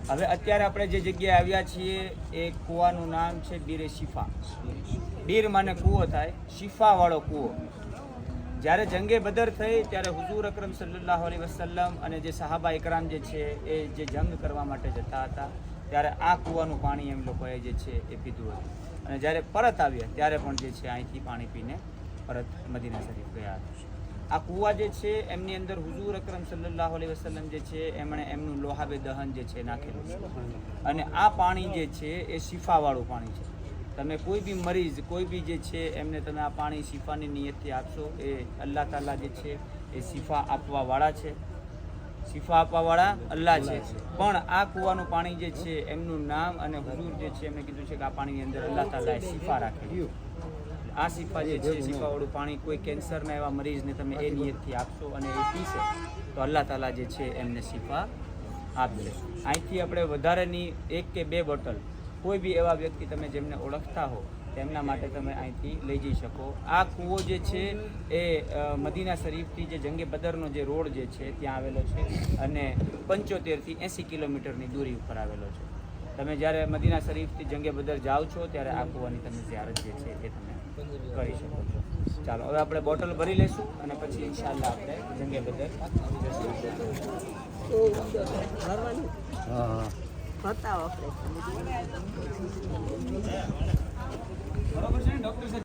હવે અત્યારે આપણે જે જગ્યાએ આવ્યા છીએ એ કૂવાનું નામ છે બીરે શિફા. બીર માને કૂવો થાય, શિફા વાળો કૂવો. જ્યારે જંગે બદર થઈ ત્યારે હુઝુર અકરમ સલ્લલ્લાહુ અલૈહિ વસલ્લમ અને જે સહાબા ઇકરામ જે છે એ જે જંગ કરવા માટે જતા હતા ત્યારે આ કૂવાનું પાણી એમ લોકોએ જે છે એ પીધું હતું. અને જ્યારે પરત આવ્યા ત્યારે પણ જે છે અહીંથી પાણી પીને પરત મદીના શરીફ ગયા હતા. આ કૂવા જે છે એમની અંદર હુઝુર અકરમ સલ્લલ્લાહુ અલૈહિ વસલ્લમ જે છે એમણે એમનું લોહાબે દહન જે છે નાખેલું છે. અને આ પાણી જે છે એ શિફાવાળું પાણી છે. તમે કોઈ બી મરીઝ કોઈ બી જે છે એમને તમે આ પાણી શિફાની નિયતથી આપશો એ અલ્લાહ તાલા જે છે એ શિફા આપવાવાળા છે. શિફા આપવાવાળા અલ્લાહ છે. પણ આ કૂવાનું પાણી જે છે એમનું નામ અને હુઝુર જે છે એમણે કીધું છે કે આ પાણીની અંદર અલ્લાહ તાલાએ શિફા રાખેલી. આ શિફા જે છે શિફાવાળું પાણી કોઈ કેન્સરના એવા મરીઝને તમે એ નિયતથી આપશો અને એ પીશે તો અલ્લાહ તાલા જે છે એમને શિફા આપશે. અહીંથી આપણે વધારેની 1 કે 2 બોટલ કોઈ બી એવા વ્યક્તિ તમે જેમને ઓળખતા હો તેમના માટે તમે અહીંથી લઈ જઈ શકો. આ કૂવો જે છે એ મદીના શરીફથી જે જંગે બદરનો જે રોડ જે છે ત્યાં આવેલો છે અને 75થી 80 કિલોમીટરની દૂરી ઉપર આવેલો છે. તમે જ્યારે મદીના શરીફથી જંગે બદર જાઓ છો ત્યારે આ કૂવાની તમે ઝિયારત જે છે એ તમે કરી શકો છો. ચાલો હવે આપણે બોટલ ભરી લઈશું અને પછી ઇન્શાઅલ્લાહ આપણે જંગે બદર બરોબર છે ને ડૉક્ટર સાહેબ?